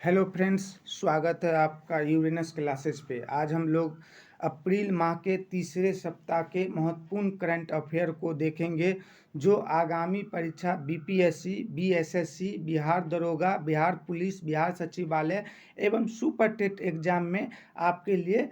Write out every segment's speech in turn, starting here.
Hello friends, स्वागत है आपका यूरेनस क्लासेस पे। आज हम लोग अप्रैल माह के तीसरे सप्ताह के महत्वपूर्ण करंट अफेयर को देखेंगे जो आगामी परीक्षा बीपीएससी, बीएसएससी, बिहार दरोगा, बिहार पुलिस, बिहार सचिवालय एवं सुपर टेट एग्जाम में आपके लिए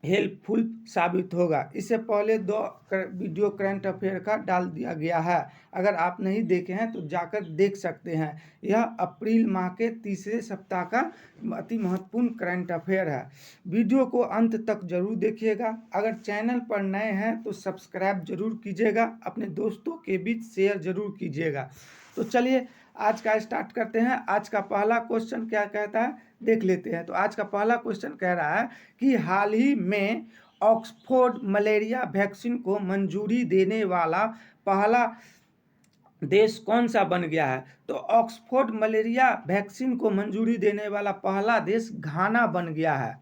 हेल्पफुल साबित होगा। इससे पहले दो वीडियो करंट अफेयर का डाल दिया गया है, अगर आप नहीं देखे हैं तो जाकर देख सकते हैं। यह अप्रैल माह के तीसरे सप्ताह का अति महत्वपूर्ण करंट अफेयर है। वीडियो को अंत तक जरूर देखिएगा। अगर चैनल पर नए हैं तो सब्सक्राइब जरूर कीजिएगा, अपने दोस्तों के बीच शेयर जरूर कीजिएगा। तो चलिए आज का स्टार्ट करते हैं। आज का पहला क्वेश्चन क्या कहता है देख लेते हैं। तो आज का पहला क्वेश्चन कह रहा है कि हाल ही में ऑक्सफोर्ड मलेरिया वैक्सीन को मंजूरी देने वाला पहला देश कौन सा बन गया है। तो ऑक्सफोर्ड मलेरिया वैक्सीन को मंजूरी देने वाला पहला देश घाना बन गया है।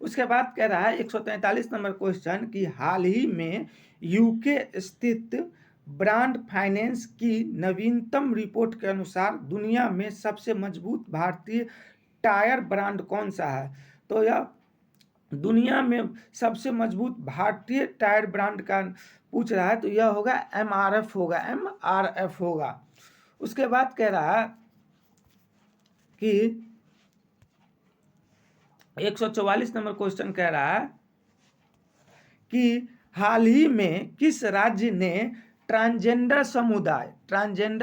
उसके बाद कह रहा है 143 नंबर क्वेश्चन कि हाल ही में यूके स्थित ब्रांड फाइनेंस की नवीनतम रिपोर्ट के अनुसार दुनिया में सबसे मजबूत भारतीय टायर ब्रांड कौन सा है। तो यह दुनिया में सबसे मजबूत भारतीय टायर ब्रांड का पूछ रहा है, तो यह होगा एमआरएफ होगा। उसके बाद कह रहा है कि 144 नंबर क्वेश्चन कह रहा है कि हाल ही में किस राज्य ने ट्रांसजेंडर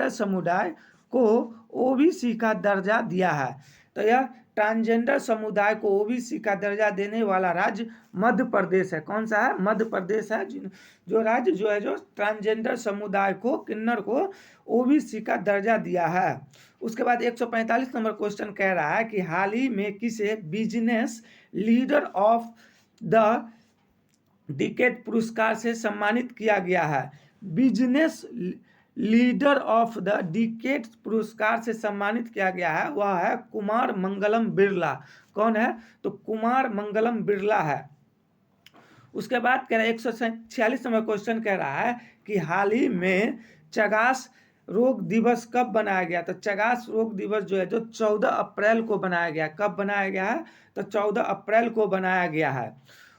समुदाय को ओबीसी का दर्जा दिया है। तो यह ट्रांसजेंडर समुदाय को ओबीसी का दर्जा देने वाला राज्य मध्य प्रदेश है। कौन सा है? मध्य प्रदेश है, जो राज्य जो ट्रांसजेंडर समुदाय को, किन्नर को ओबीसी का दर्जा दिया है। उसके बाद 145 नंबर क्वेश्चन कह रहा है कि हाल ही में किसे business leader of the decade पुरस्कार से सम्मानित किया गया है। Business leader of the decade पुरस्कार से सम्मानित किया गया है, वह है कुमार मंगलम बिरला। कौन है? तो कुमार मंगलम बिरला है। उसके बाद कह रहा है 146 नंबर क्वेश्चन कह रहा है कि हाल ही में चगास रोग दिवस कब बनाया गया। तो चगास रोग दिवस जो 14 अप्रैल को बनाया गया। कब बनाया गया है? तो 14 अप्रैल को बनाया गया है।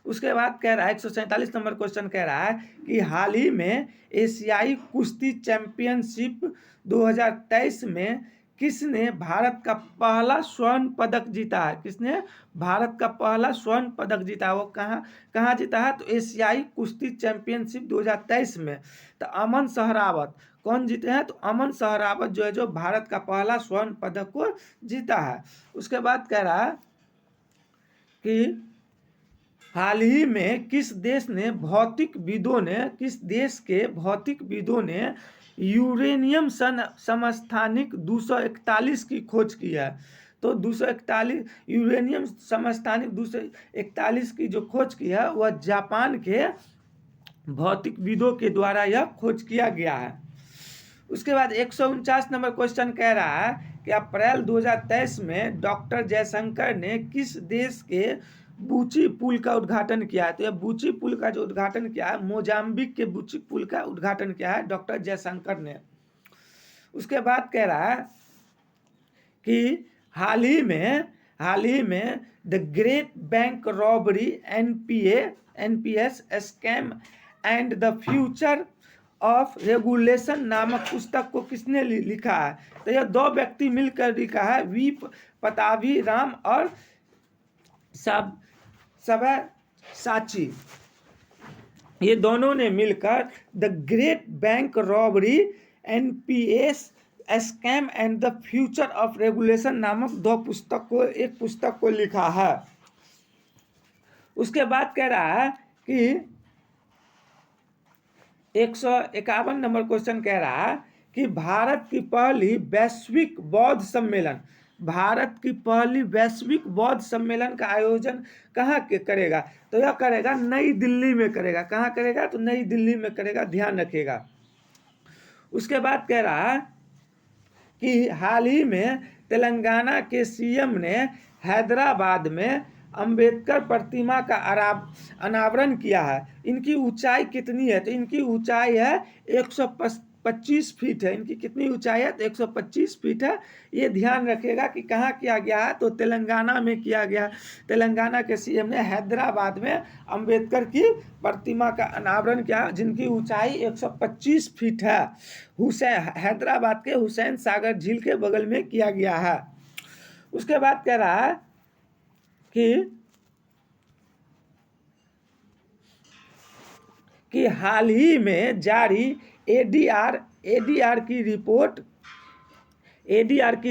उसके बाद कह रहा है 147 नंबर क्वेश्चन कह रहा है कि हाल ही में एशियाई कुश्ती चैंपियनशिप 2023 में किसने भारत का पहला स्वर्ण पदक जीता है। किसने भारत का पहला स्वर्ण पदक जीता? वो कहाँ जीता है? तो एशियाई कुश्ती चैंपियनशिप 2023 में। तो अमन सहरावत कौन जीते हैं? तो अमन सहरावत जो भारत का पहला स्वर्ण पदक को जीता है। उसके बाद कह रहा है कि हाल ही में किस देश के भौतिक विदों ने यूरेनियम समस्थानिक 241 की खोज की है। तो 241 यूरेनियम समस्थानिक 241 की जो खोज की है वह जापान के भौतिक विदों के द्वारा यह खोज किया गया है। उसके बाद 149 नंबर क्वेश्चन कह रहा है कि अप्रैल 2023 में डॉक्टर जयशंकर ने किस देश के बूची पुल का उद्घाटन किया है। तो यह बूची पुल का जो उद्घाटन किया है, मोजाम्बिक के बूची पुल का उद्घाटन किया है डॉक्टर जयशंकर ने। उसके बाद कह रहा है कि हाल ही में the great bank robbery NPS scam and the future of regulation नामक पुस्तक को किसने लिखा है। तो यह दो व्यक्ति मिलकर लिखा है, वी पताभी राम और साची। ये दोनों ने मिलकर the great bank robbery NPS scam and the future of regulation नामक एक पुस्तक को लिखा है। उसके बाद कह रहा है कि 151 नंबर क्वेश्चन कह रहा है कि भारत की पहली वैश्विक बौद्ध सम्मेलन का आयोजन कहाँ करेगा। तो यह करेगा नई दिल्ली में करेगा। कहाँ करेगा? तो नई दिल्ली में करेगा, ध्यान रखिएगा। उसके बाद कह रहा है कि हाल ही में तेलंगाना के सीएम ने हैदराबाद में अंबेडकर प्रतिमा का अनावरण किया है। इनकी ऊंचाई कितनी है? तो इनकी ऊंचाई है 125 फीट है। इनकी कितनी ऊंचाई है? तो 125 फीट है। ये ध्यान रखिएगा कि कहाँ किया गया है, तो तेलंगाना में किया गया। तेलंगाना के सीएम ने हैदराबाद में अंबेडकर की प्रतिमा का अनावरण किया, जिनकी ऊंचाई 125 फीट है। हैदराबाद के हुसैन सागर झील के बगल में किया गया है। उसके बाद कह रहा है कि हाल ही में जारी एडीआर की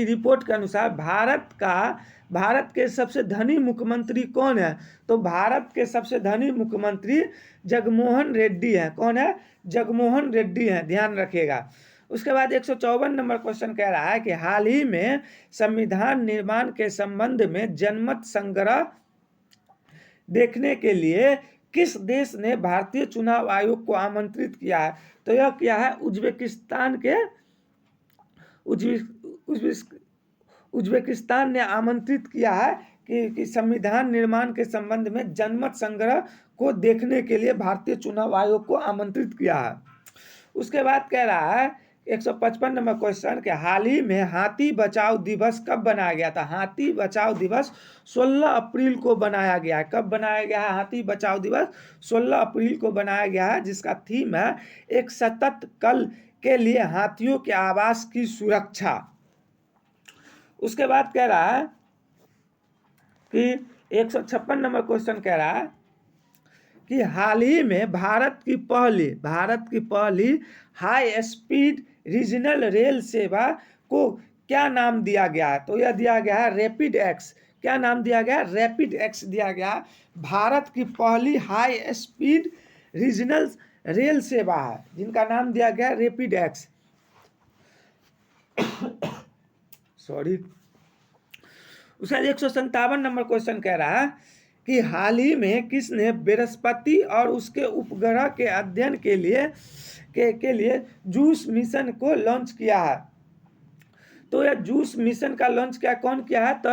रिपोर्ट के अनुसार भारत के सबसे धनी मुख्यमंत्री कौन है? तो भारत के सबसे धनी मुख्यमंत्री जगनमोहन रेड्डी हैं। कौन है? जगनमोहन रेड्डी हैं, ध्यान रखिएगा। उसके बाद 154 नंबर क्वेश्चन कह रहा है कि हाल ही में संविधान निर्माण के संबंध में जनमत संग्रह देखने के लिए किस देश ने भारतीय चुनाव आयोग को आमंत्रित किया है? तो यह क्या है? उज्बेकिस्तान ने आमंत्रित किया है कि संविधान निर्माण के संबंध में जनमत संग्रह को देखने के लिए भारतीय चुनाव आयोग को आमंत्रित किया है। उसके बाद कह रहा है 155 नंबर क्वेश्चन के हाल ही में हाथी बचाओ दिवस कब बनाया गया था? हाथी बचाओ दिवस 16 अप्रैल को बनाया गया है। कब बनाया गया है हाथी बचाओ दिवस? 16 अप्रैल को बनाया गया है, जिसका थीम है एक सतत कल के लिए हाथियों के आवास की सुरक्षा। उसके बाद कह रहा है कि 156 नंबर क्वेश्चन कह रहा है कि हाल ही में भारत की पहली हाई स्पीड रीजनल रेल सेवा को क्या नाम दिया गया है? तो यह दिया गया है रैपिड एक्स। क्या नाम दिया गया? रैपिड एक्स दिया गया। भारत की पहली हाई स्पीड रीजनल रेल सेवा है, जिनका नाम दिया गया रैपिड एक्स। सॉरी। उसका 157 नंबर क्वेश्चन कह रहा है कि हाल ही में किसने बृहस्पति और उसके उपग्रह के अध्ययन के लिए जूस मिशन को लॉन्च किया है? तो यह जूस मिशन का लॉन्च कौन किया है? तो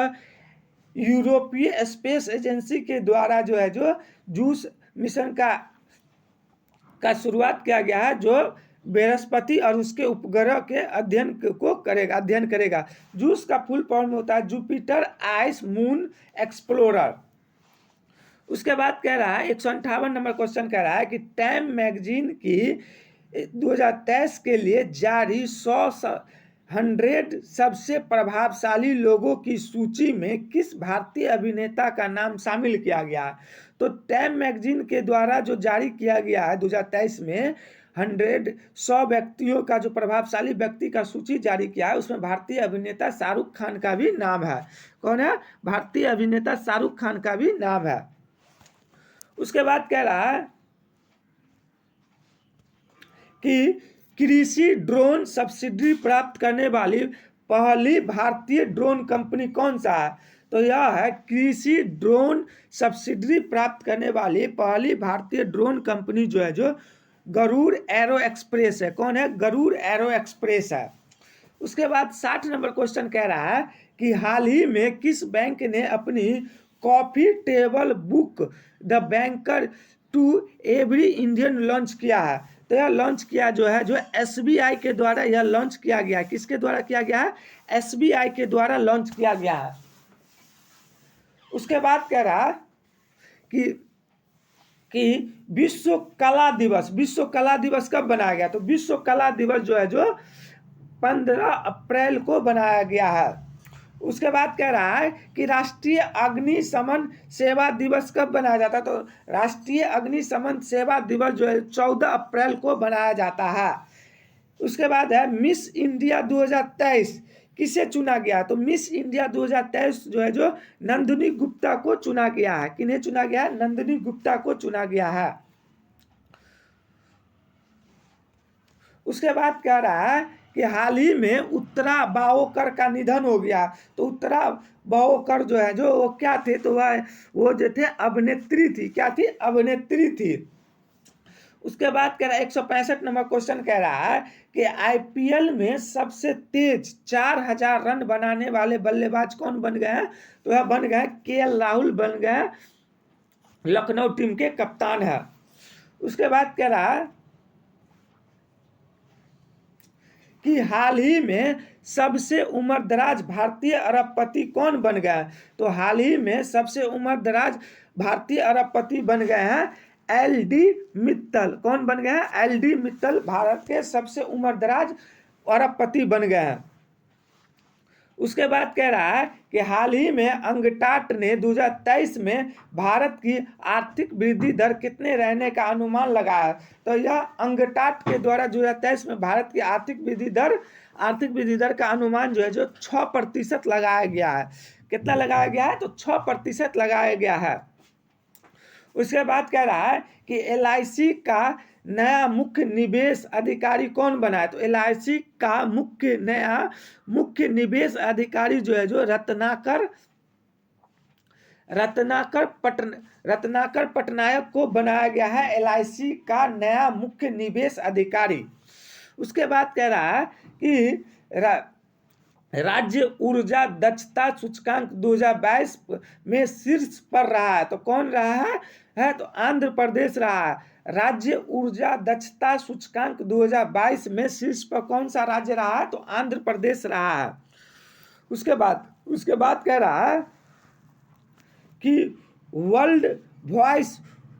यूरोपीय स्पेस एजेंसी के द्वारा जो जूस मिशन का शुरुआत किया गया है, जो बृहस्पति और उसके उपग्रह के अध्ययन करेगा। जूस का फुल फॉर्म होता है जुपिटर आइस मून एक्सप्लोरर। उसके बाद कह रहा है 158 नंबर क्वेश्चन कह रहा है कि टाइम मैगजीन की 2023 के लिए जारी 100 सबसे प्रभावशाली लोगों की सूची में किस भारतीय अभिनेता का नाम शामिल किया गया है? तो टाइम मैगजीन के द्वारा जो जारी किया गया है 2023 में 100 व्यक्तियों का जो प्रभावशाली व्यक्ति का सूची जारी किया है, उसमें भारतीय अभिनेता शाहरुख खान का भी नाम है। कौन है? भारतीय अभिनेता शाहरुख खान का भी नाम है। उसके बाद कह रहा है कि कृषि ड्रोन सब्सिडी प्राप्त करने वाली पहली भारतीय ड्रोन कंपनी कौन सा है? तो यह है कृषि ड्रोन सब्सिडी प्राप्त करने वाली पहली भारतीय ड्रोन कंपनी जो गरुड़ एरो एक्सप्रेस है। कौन है? गरुड़ एरो एक्सप्रेस है। उसके बाद 60 नंबर क्वेश्चन कह रहा है कि हाल ही में किस बैंक ने अपनी coffee table book the banker to every Indian launch किया है? तो यह लॉन्च किया जो एसबीआई के द्वारा यह लॉन्च किया गया है। किसके द्वारा किया गया है? एसबीआई के द्वारा लॉन्च किया गया है। उसके बाद कह रहा कि विश्व कला दिवस कब बनाया गया? तो विश्व कला दिवस जो 15 अप्रैल को बनाया गया है। उसके बाद कह रहा है कि राष्ट्रीय अग्निशमन सेवा दिवस कब बनाया जाता है? तो राष्ट्रीय अग्निशमन सेवा दिवस 14 अप्रैल को बनाया जाता है। उसके बाद है मिस इंडिया 2023 किसे चुना गया? तो मिस इंडिया 2023 जो नंदिनी गुप्ता को चुना गया है। किन्हें चुना गया है? नंदिनी गुप्ता को चुना गया है। उसके बाद कह रहा है कि हाल ही में उत्तरा बाओकर का निधन हो गया। तो उत्तरा बाओकर वो क्या थे? तो वो जो थे अभिनेत्री थी। क्या थी? अभिनेत्री थी। उसके बाद कह रहा है 165 नंबर क्वेश्चन कह रहा है कि आईपीएल में सबसे तेज 4000 रन बनाने वाले बल्लेबाज कौन बन गए हैं? तो यह बन गए केएल राहुल बन गए, लखनऊ टीम के कप्तान है। उसके बाद कह रहा है कि हाल ही में सबसे उम्रदराज भारतीय अरबपति कौन बन गया है? तो हाल ही में सबसे उम्रदराज भारतीय अरबपति बन गए हैं एल.डी. मित्तल। कौन बन गए हैं? एल.डी. मित्तल भारत के सबसे उम्रदराज अरबपति बन गए हैं। उसके बाद कह रहा है कि हाल ही में अंगटाट ने 2023 में भारत की आर्थिक वृद्धि दर कितने रहने का अनुमान लगाया। तो यह अंगटाट के द्वारा 2023 में भारत की आर्थिक वृद्धि दर का अनुमान जो है जो 6% लगाया गया है। कितना लगाया गया है? तो 6% लगाया गया है। उसके बाद कह रहा है कि एल.आई.सी. का नया मुख्य निवेश अधिकारी कौन बना है? तो एल.आई.सी. का नया मुख्य निवेश अधिकारी जो है जो रत्नाकर पटनायक को बनाया गया है एल.आई.सी. का नया मुख्य निवेश अधिकारी। उसके बाद कह रहा है कि राज्य ऊर्जा दक्षता सूचकांक 2022 में शीर्ष पर रहा है। तो कौन रहा है? तो आंध्र प्रदेश रहा है। राज्य ऊर्जा दक्षता सूचकांक 2022 में शीर्ष पर कौन सा राज्य रहा है? तो आंध्र प्रदेश रहा है। उसके बाद कह रहा है कि वर्ल्ड वॉइस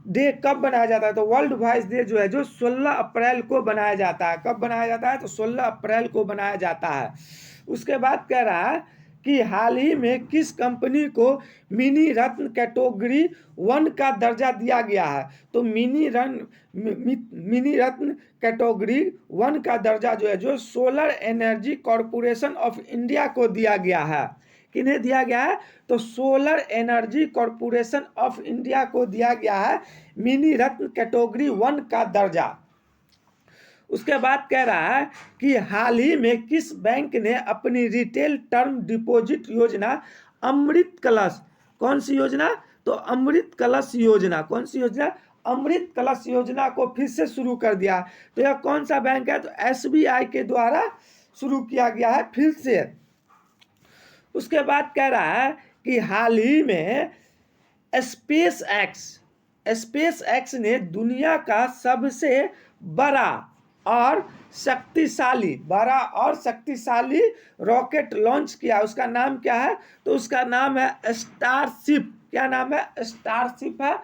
डे कब बनाया जाता है? तो वर्ल्ड वॉइस डे जो है जो 16 अप्रैल को बनाया जाता है। कब बनाया जाता है? तो 16 अप्रैल को बनाया जाता है। उसके बाद कह रहा है कि हाल ही में किस कंपनी को मिनी रत्न कैटेगरी 1 का दर्जा दिया गया है? तो मिनी रत्न कैटेगरी 1 का दर्जा जो है जो solar energy corporation of India को दिया गया है। किन्हें दिया गया है? तो solar energy corporation of India को दिया गया है मिनी रत्न कैटेगरी 1 का दर्जा। उसके बाद कह रहा है कि हाल ही में किस बैंक ने अपनी रिटेल टर्म डिपॉजिट योजना अमृत कलश, कौन सी योजना? तो अमृत कलश योजना। कौन सी योजना? अमृत कलश योजना को फिर से शुरू कर दिया। तो यह कौन सा बैंक है? तो एसबीआई के द्वारा शुरू किया गया है फिर से। उसके बाद कह रहा है कि हाल ही में स्पेस एक्स ने दुनिया का सबसे बड़ा और शक्तिशाली रॉकेट लॉन्च किया। उसका नाम क्या है? तो उसका नाम है स्टारशिप। क्या नाम है? स्टारशिप है।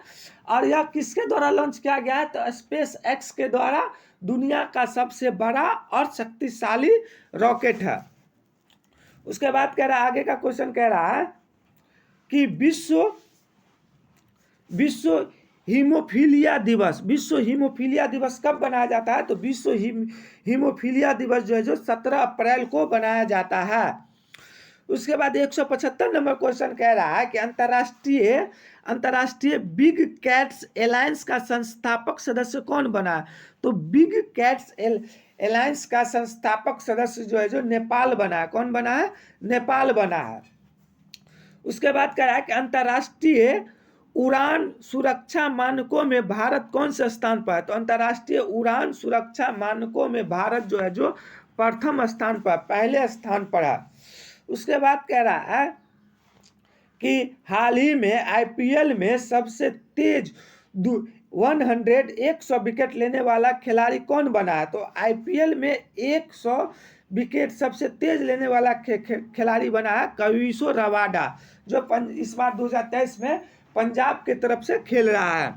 और यह किसके द्वारा लॉन्च किया गया है? तो स्पेस एक्स के द्वारा दुनिया का सबसे बड़ा और शक्तिशाली रॉकेट है। उसके बाद कह रहा है, आगे का क्वेश्चन कह रहा है कि विश्व हीमोफीलिया दिवस कब बनाया जाता है? तो विश्व हीमोफीलिया दिवस जो है जो 17 अप्रैल को बनाया जाता है। उसके बाद 175 नंबर क्वेश्चन कह रहा है कि अंतर्राष्ट्रीय बिग कैट्स एलायंस का संस्थापक सदस्य कौन बना? तो बिग कैट्स एलायंस का संस्थापक सदस्य जो है जो नेपाल बना है। कौन बना है? नेपाल बना है। उसके बाद कह रहा है कि अंतर्राष्ट्रीय उड़ान सुरक्षा मानकों में भारत कौन से स्थान पर है? तो अंतर्राष्ट्रीय उड़ान सुरक्षा मानकों में भारत जो है जो प्रथम स्थान पर, पहले स्थान पर है। उसके बाद कह रहा है कि हाल ही में आईपीएल में सबसे तेज 100 विकेट लेने वाला खिलाड़ी कौन बना है? तो आईपीएल में 100 विकेट सबसे तेज लेने वाला खिलाड़ी बना है कगिसो रबाडा, जो इस बार 2023 में पंजाब की तरफ से खेल रहा है।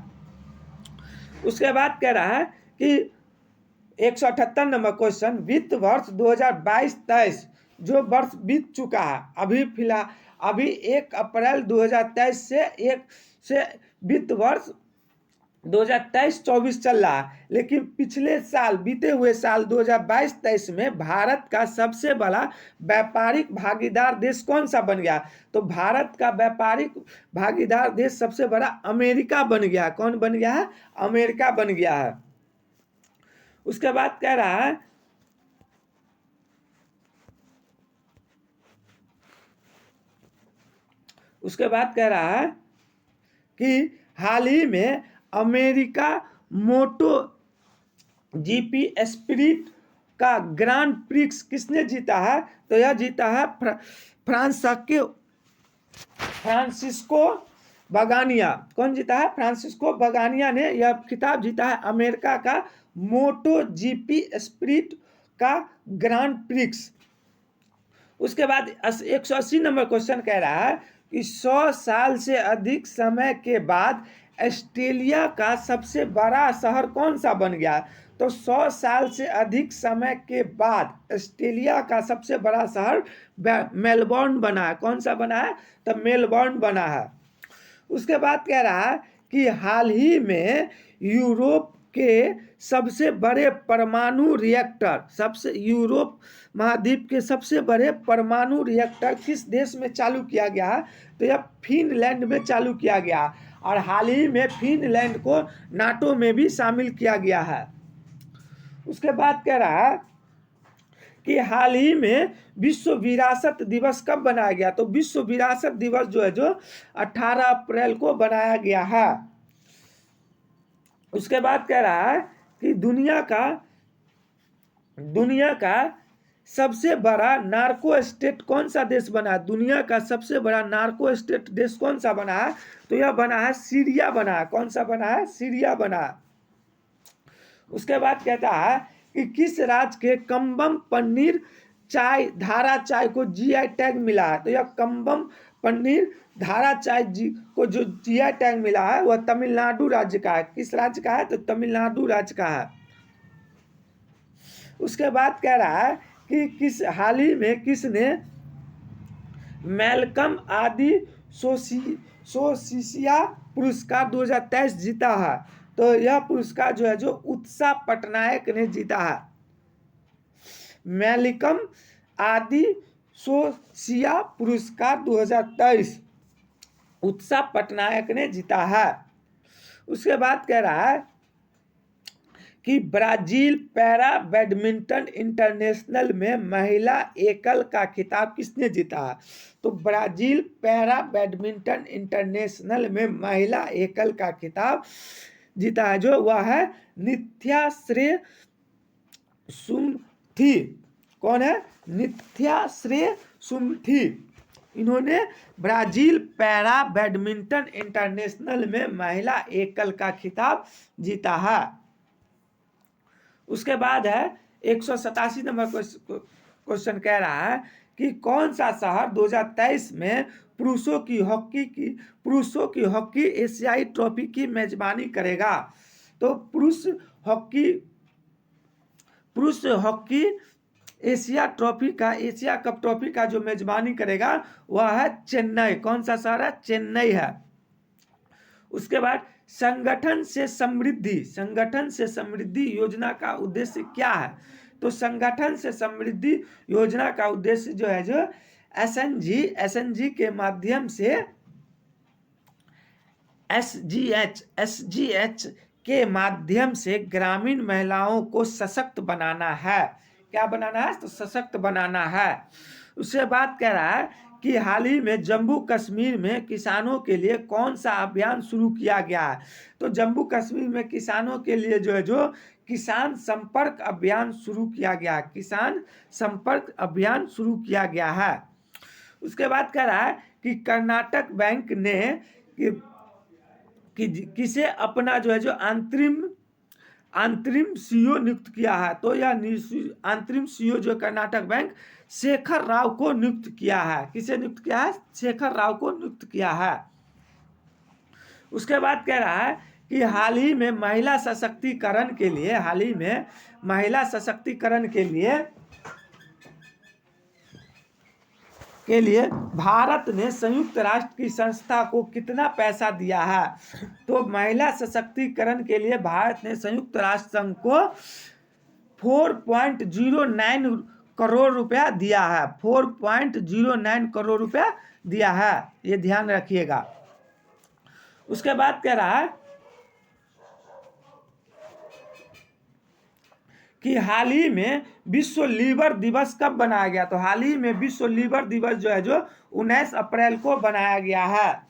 उसके बाद कह रहा है कि 178 नंबर क्वेश्चन, वित्त वर्ष 2022-23 जो वर्ष बीत चुका है अभी 1 अप्रैल 2023 से वित्त वर्ष 2023-24 चल रहा है, लेकिन पिछले साल बीते हुए साल 2022-23 में भारत का सबसे बड़ा व्यापारिक भागीदार देश कौन सा बन गया? तो भारत का व्यापारिक भागीदार देश सबसे बड़ा अमेरिका बन गया। कौन बन गया है? अमेरिका बन गया है। उसके बाद कह रहा है कि हाल ही में अमेरिका मोटो जीपी स्पिरिट का ग्रांड प्रिक्स किसने जीता है? तो यह जीता है फ्रांस के फ्रांसिस्को बगानिया। कौन जीता है? फ्रांसिस्को बगानिया ने यह खिताब जीता है अमेरिका का मोटो जीपी स्पिरिट का ग्रांड प्रिक्स। उसके बाद 180 नंबर क्वेश्चन कह रहा है कि 100 साल से अधिक समय के बाद ऑस्ट्रेलिया का सबसे बड़ा शहर कौन सा बन गया। तो 100 साल से अधिक समय के बाद ऑस्ट्रेलिया का सबसे बड़ा शहर मेलबोर्न बना है। कौन सा बना है, तो मेलबोर्न बना है। उसके बाद कह रहा है कि हाल ही में यूरोप के सबसे बड़े परमाणु रिएक्टर, यूरोप महाद्वीप के सबसे बड़े परमाणु रिएक्टर किस देश में चालू किया गया है। तो यह फिनलैंड में चालू किया गया और हाल ही में फिनलैंड को नाटो में भी शामिल किया गया है। उसके बाद कह रहा है कि हाल ही में विश्व विरासत दिवस कब बनाया गया। तो विश्व विरासत दिवस जो है जो 18 अप्रैल को बनाया गया है। उसके बाद कह रहा है कि दुनिया का सबसे बड़ा नार्को स्टेट कौन सा देश बना है। दुनिया का सबसे बड़ा नार्को स्टेट देश कौन सा बना है। तो यह बना है सीरिया बना है। कौन सा बना है, सीरिया बना है। उसके बाद कहता है कि किस राज्य के कम्बम पनीर चाय धारा चाय को जीआई टैग मिला है। तो यह कम्बम पनीर धारा चाय को जो जीआई टैग मिला है वह तमिलनाडु राज्य का है। किस राज्य का है, तो तमिलनाडु राज्य का है। उसके बाद कह रहा है कि हाल ही में किसने मैल्कम आदि सोसिया पुरस्कार 2023 जीता है। तो यह पुरस्कार जो है जो उत्साह पटनायक ने जीता है। मैल्कम आदि सोसिया पुरस्कार 2023 उत्साह पटनायक ने जीता है। उसके बाद कह रहा है कि ब्राजील पैरा बैडमिंटन इंटरनेशनल में महिला एकल का खिताब किसने जीता है। तो ब्राजील पैरा बैडमिंटन इंटरनेशनल में महिला एकल का खिताब जीता है जो वह है नित्याश्रेय सुमथी। कौन है, नित्याश्रेय सुमथी। इन्होंने ब्राजील पैरा बैडमिंटन इंटरनेशनल में महिला एकल का खिताब जीता है। उसके बाद है 187 नंबर क्वेश्चन कह रहा है कि कौन सा शहर 2023 में पुरुषों की हॉकी एशियाई ट्रॉफी की मेजबानी करेगा। तो पुरुष हॉकी एशिया कप ट्रॉफी का जो मेजबानी करेगा वह है चेन्नई। कौन सा शहर है, चेन्नई है। उसके बाद संगठन से समृद्धि योजना का उद्देश्य क्या है। तो संगठन से समृद्धि योजना का उद्देश्य जो है जो एसएनजी के माध्यम से एसजीएच के माध्यम से ग्रामीण महिलाओं को सशक्त बनाना है। क्या बनाना है, तो सशक्त बनाना है। उसके बाद कह रहा है कि हाल ही में जम्मू कश्मीर में किसानों के लिए कौन सा अभियान शुरू किया गया है। तो जम्मू कश्मीर में किसानों के लिए जो है जो किसान संपर्क अभियान शुरू किया गया। किसान संपर्क अभियान शुरू किया गया है। उसके बाद कह रहा है कि कर्नाटक बैंक ने किसे अपना जो है जो अंतरिम सीईओ नियुक्त किया है। तो यह अंतरिम सीईओ जो कर्नाटक बैंक शेखर राव को नियुक्त किया है। किसे नियुक्त किया है, शेखर राव को नियुक्त किया है। उसके बाद कह रहा है कि हाल ही में महिला सशक्तिकरण के लिए भारत ने संयुक्त राष्ट्र की संस्था को कितना पैसा दिया है। तो महिला सशक्तिकरण के लिए भारत ने संयुक्त राष्ट्र संघ को 4.09 करोड़ रुपया दिया है। 4.09 करोड़ रुपया दिया है, ये ध्यान रखिएगा। उसके बाद कह रहा है कि हाल ही में विश्व लीवर दिवस कब बनाया गया। तो हाल ही में विश्व लीवर दिवस जो है जो 19 अप्रैल को बनाया गया है।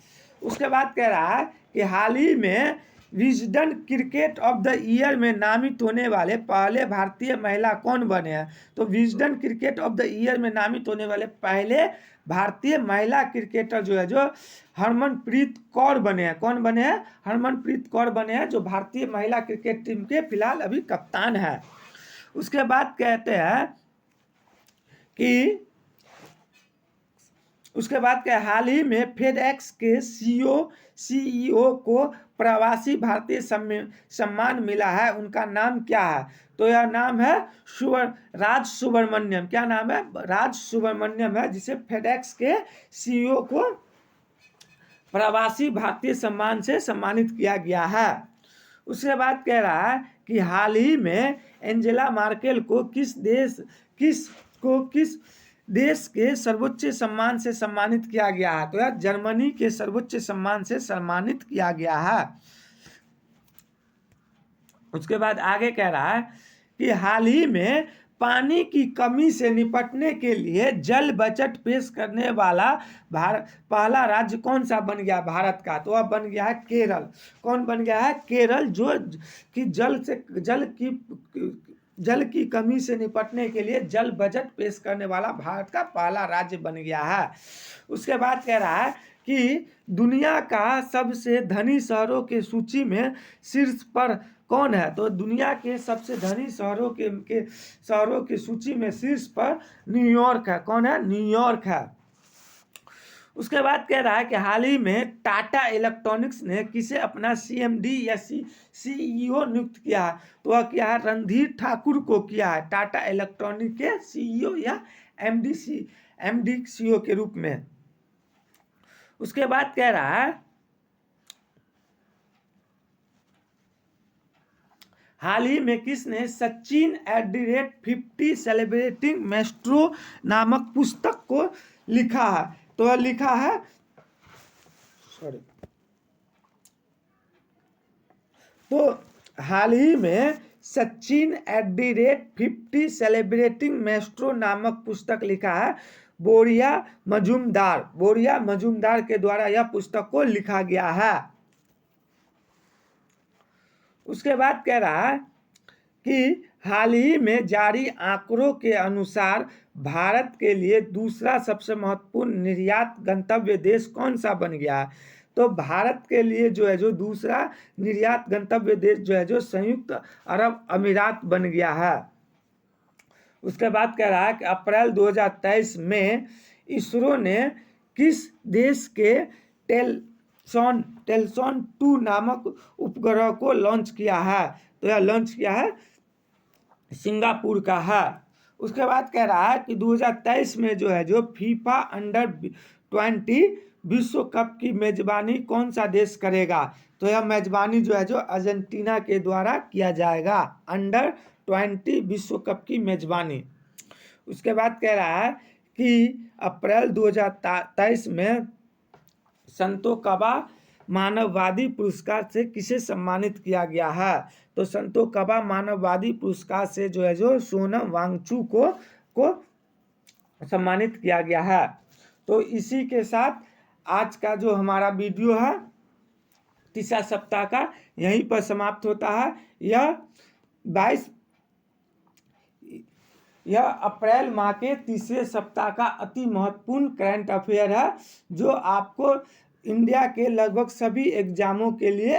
उसके बाद कह रहा है कि हाल ही में Wisden cricket of the year में नामित होने वाले पहले भारतीय महिला कौन बने हैं। तो Wisden cricket of the year में नामित होने वाले पहले भारतीय महिला क्रिकेटर जो है जो हरमनप्रीत कौर बने हैं। कौन बने हैं, हरमनप्रीत कौर बने हैं, जो भारतीय महिला क्रिकेट टीम के फिलहाल अभी कप्तान है। उसके बाद कहते हैं कि उसके बाद क्या, हाल ही में फेडएक्स के सीईओ को प्रवासी भारतीय सम्मान मिला है, उनका नाम क्या है? तो यह नाम है राज सुब्रमण्यम। क्या नाम है? राज सुब्रमण्यम है, जिसे फेडएक्स के सीईओ को प्रवासी भारतीय सम्मान से सम्मानित किया गया है। उसके बाद कह रहा है कि हाल ही में एंजेला मार्केल को किस देश के सर्वोच्च सम्मान से सम्मानित किया गया है? तो यह जर्मनी के सर्वोच्च सम्मान से सम्मानित किया गया है। उसके बाद आगे कह रहा है कि हाल ही में पानी की कमी से निपटने के लिए जल बजट पेश करने वाला पहला राज्य कौन सा बन गया भारत का? तो अब बन गया है केरल। कौन बन गया है? केरल, जो कि जल की कमी से निपटने के लिए जल बजट पेश करने वाला भारत का पहला राज्य बन गया है। उसके बाद कह रहा है कि दुनिया का सबसे धनी शहरों के सूची में शीर्ष पर कौन है? तो दुनिया के सबसे धनी शहरों की सूची में शीर्ष पर न्यूयॉर्क है। कौन है? न्यूयॉर्क है। उसके बाद कह रहा है कि हाल ही में टाटा इलेक्ट्रॉनिक्स ने किसे अपना सीएमडी या सीईओ नियुक्त किया है? तो वह क्या है? रणधीर ठाकुर को किया है, टाटा इलेक्ट्रॉनिक के सीईओ या एमडी सीईओ के रूप में। उसके बाद कह रहा है हाल ही में किसने सचिन @50 सेलिब्रेटिंग मेस्ट्रो नामक पुस्तक को लिखा है? तो लिखा है तो हाल ही में सचिन @50 सेलिब्रेटिंग मेस्ट्रो नामक पुस्तक लिखा है बोरिया मजूमदार के द्वारा यह पुस्तक को लिखा गया है। उसके बाद कह रहा है कि हाल ही में जारी आंकड़ों के अनुसार भारत के लिए दूसरा सबसे महत्वपूर्ण निर्यात गंतव्य देश कौन सा बन गया है? तो भारत के लिए जो है जो दूसरा निर्यात गंतव्य देश जो है जो संयुक्त अरब अमीरात बन गया है। उसके बाद कह रहा है कि अप्रैल 2023 में इसरो ने किस देश के टेल्सॉन 2 नामक उपग्रह को लॉन्च किया है? तो यह लॉन्च किया है सिंगापुर का है। उसके बाद कह रहा है कि 2023 में जो है जो फीफा अंडर-20 विश्व कप की मेजबानी कौन सा देश करेगा? तो यह मेजबानी जो है जो अर्जेंटीना के द्वारा किया जाएगा, अंडर-20 विश्व कप की मेजबानी। उसके बाद कह रहा है कि अप्रैल 2023 में संतोकबा मानववादी पुरस्कार से किसे सम्मानित किया गया है? तो संतोकबा मानववादी पुरस्कार से जो है जो सोनम वांगचुक को सम्मानित किया गया है। तो इसी के साथ आज का जो हमारा वीडियो है तीसरा सप्ताह का यहीं पर समाप्त होता है। यह अप्रैल माह के तीसरे सप्ताह का अति महत्वपूर्ण करंट अफेयर है, जो आपको इंडिया के लगभग सभी एग्जामों के लिए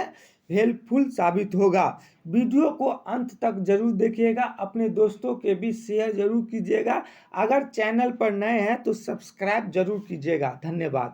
हेल्पफुल साबित होगा। वीडियो को अंत तक जरूर देखिएगा, अपने दोस्तों के बीच शेयर जरूर कीजिएगा। अगर चैनल पर नए हैं तो सब्सक्राइब जरूर कीजिएगा। धन्यवाद।